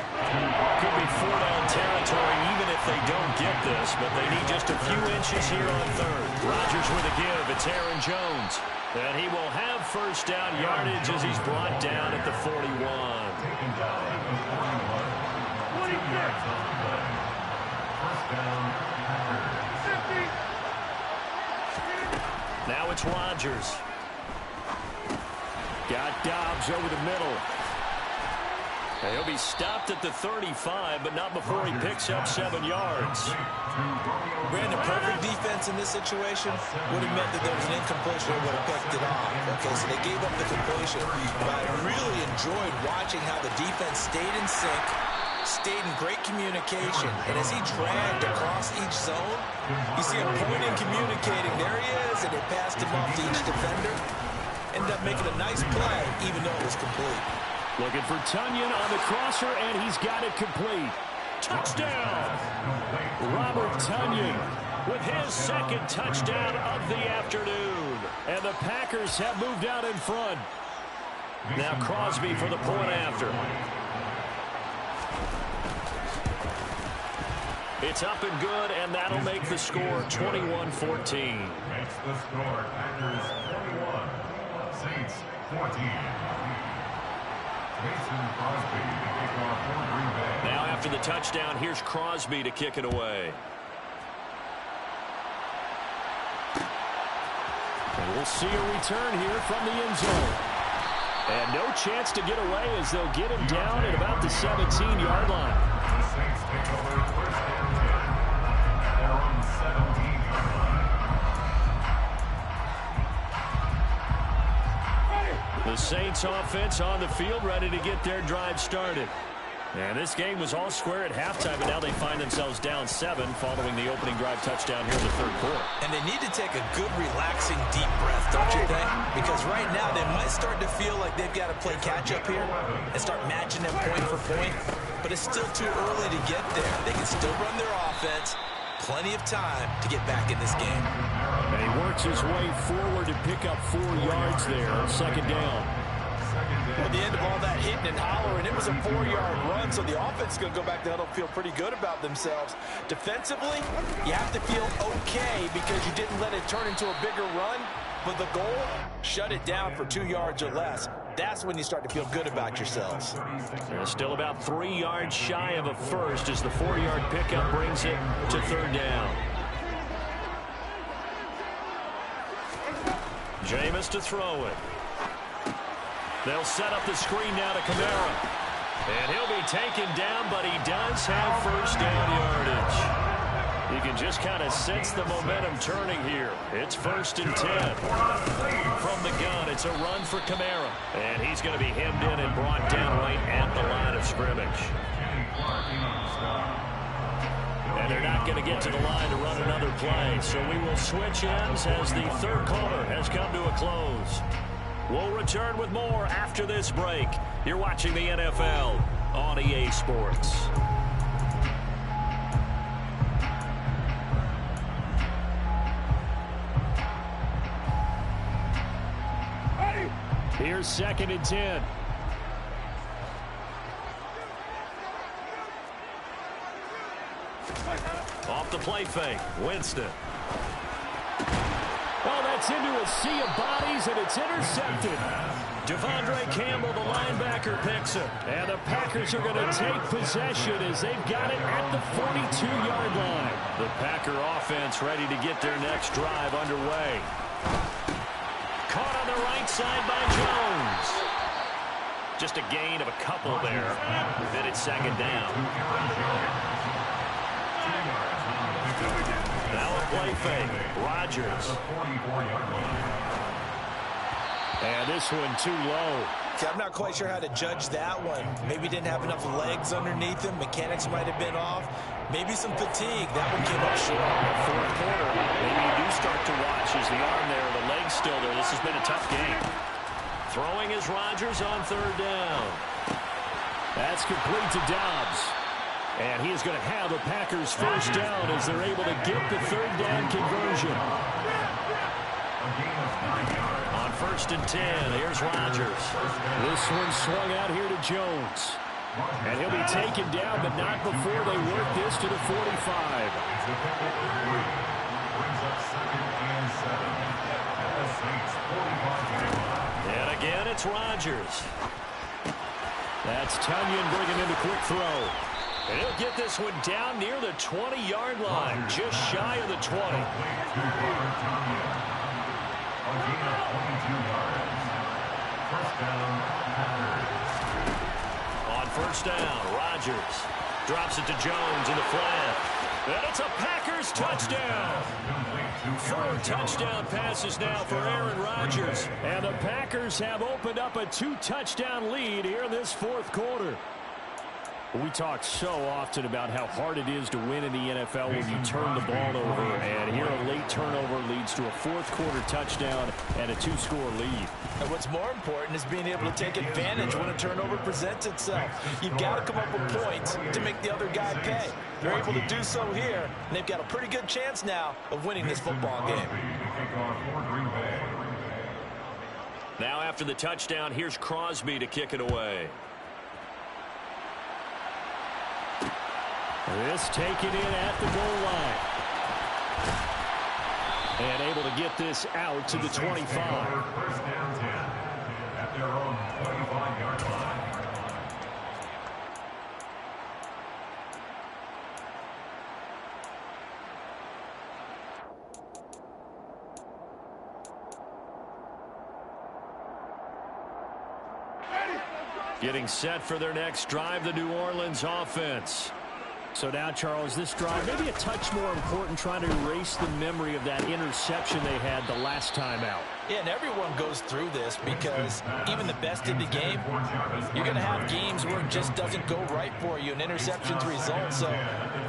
Could be 4-down territory even if they don't get this, but they need just a few inches here on 3rd. Rodgers with a give. It's Aaron Jones. And he will have 1st down yardage as he's brought down at the 41. Now it's Rodgers. Got Dobbs over the middle. And he'll be stopped at the 35, but not before he picks up 7 yards. Brandon, perfect defense in this situation would have meant that there was an incompletion and would have picked it off. Okay, so they gave up the completion. But I really enjoyed watching how the defense stayed in sync, stayed in great communication. And as he dragged across each zone, you see him pointing, communicating. There he is, and they passed him off to each defender. Ended up making a nice play, even though it was complete. Looking for Tunyon on the crosser, and he's got it complete. Touchdown! Robert Tunyon with his 2nd touchdown of the afternoon. And the Packers have moved out in front. Now Crosby for the point after. It's up and good, and that'll make the score 21-14. Makes the score Packers 21, Saints 14. Mason Crosby to kick off for Green Bay. Now after the touchdown, here's Crosby to kick it away. And we'll see a return here from the end zone. And no chance to get away as they'll get him down at about the 17-yard line. The Saints take over 1st and 10 at their own 17-yard line. The Saints offense on the field, ready to get their drive started. And this game was all square at halftime, but now they find themselves down 7 following the opening drive touchdown here in the 3rd quarter. And they need to take a good, relaxing, deep breath, don't you think? Because right now they might start to feel like they've got to play catch-up here and start matching them point for point. But it's still too early to get there. They can still run their offense. Plenty of time to get back in this game. And he works his way forward to pick up 4 yards there on 2nd down. At the end of all that hitting and hollering, it was a 4-yard run, so the offense is going to go back to huddle and feel pretty good about themselves. Defensively, you have to feel okay because you didn't let it turn into a bigger run, but the goal, shut it down for 2 yards or less. That's when you start to feel good about yourselves. They're still about 3 yards shy of a first as the 4-yard pickup brings it to 3rd down. Jameis to throw it. They'll set up the screen now to Kamara. And he'll be taken down, but he does have 1st down yardage. You can just kind of sense the momentum turning here. It's 1st and 10. From the gun, it's a run for Kamara. And he's going to be hemmed in and brought down right at the line of scrimmage. And they're not going to get to the line to run another play. So we will switch ends as the 3rd quarter has come to a close. We'll return with more after this break. You're watching the NFL on EA Sports. Here's 2nd and 10. Off the play fake, Winston. Oh, that's into a sea of bodies, and it's intercepted. Devondre Campbell, the linebacker, picks it. And the Packers are going to take possession as they've got it at the 42-yard line. The Packer offense ready to get their next drive underway. Caught on the right side by Jones. Just a gain of a couple there. Then it's second down. Now a play fake. Rodgers. And this one too low. I'm not quite sure how to judge that one. Maybe didn't have enough legs underneath him. Mechanics might have been off. Maybe some fatigue. That one came up short. Fourth quarter. Maybe you do start to watch. Is the arm there, the leg's still there. This has been a tough game. Throwing is Rodgers on third down. That's complete to Dobbs. And he is going to have the Packers first down as they're able to get the third down conversion. On first and 10, here's Rodgers. This one swung out here to Jones. And he'll be taken down, but not before they work this to the 45. And again, it's Rodgers. That's Tunyon bringing in the quick throw. And he'll get this one down near the 20-yard line, just shy of the 20. On first down, Rodgers drops it to Jones in the flat. And it's a Packers touchdown. 4 touchdown passes now for Aaron Rodgers. And the Packers have opened up a 2-touchdown lead here in this fourth quarter. We talk so often about how hard it is to win in the NFL when you turn the ball over. And here a late turnover leads to a fourth quarter touchdown and a 2-score lead. And what's more important is being able to take advantage when a turnover presents itself. You've got to come up with points to make the other guy pay. They're able to do so here, and they've got a pretty good chance now of winning this football game. Now after the touchdown, here's Crosby to kick it away. This taken in at the goal line. And able to get this out to the 25. First down 10 at their own 25-yard line. Getting set for their next drive, the New Orleans offense. So now, Charles, this drive maybe a touch more important, trying to erase the memory of that interception they had the last time out. Yeah, and everyone goes through this because even the best in the game, you're going to have games where it just doesn't go right for you and interceptions result. So,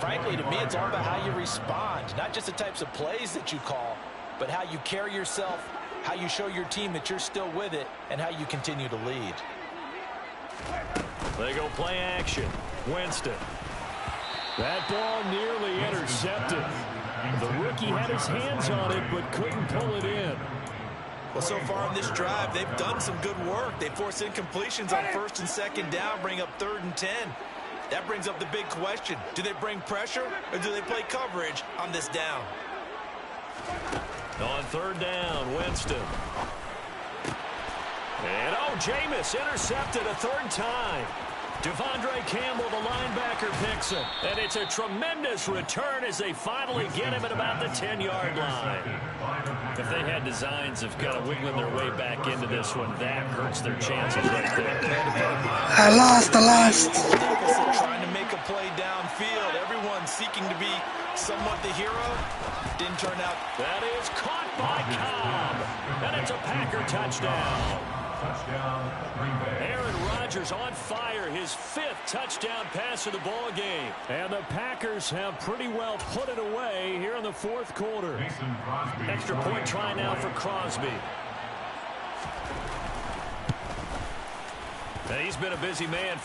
frankly, to me, it's all about how you respond, not just the types of plays that you call, but how you carry yourself, how you show your team that you're still with it, and how you continue to lead. They go play action. Winston. That ball nearly intercepted. The rookie had his hands on it but couldn't pull it in. Well, so far on this drive, they've done some good work. They force incompletions on first and second down, bring up 3rd and 10. That brings up the big question. Do they bring pressure or do they play coverage on this down? On 3rd down, Winston. And, Jameis intercepted a 3rd time. Devondre Campbell, the linebacker, picks him. And it's a tremendous return as they finally get him at about the 10-yard line. If they had designs of kind of wiggling their way back into this one, that hurts their chances right there. I lost. Trying to make a play downfield. Everyone seeking to be somewhat the hero. Didn't turn out. That is caught by Cobb. And it's a Packer touchdown. Aaron Rodgers on fire, his 5th touchdown pass of the ball game. And the Packers have pretty well put it away here in the 4th quarter. Extra point try now for Crosby. He's been a busy man.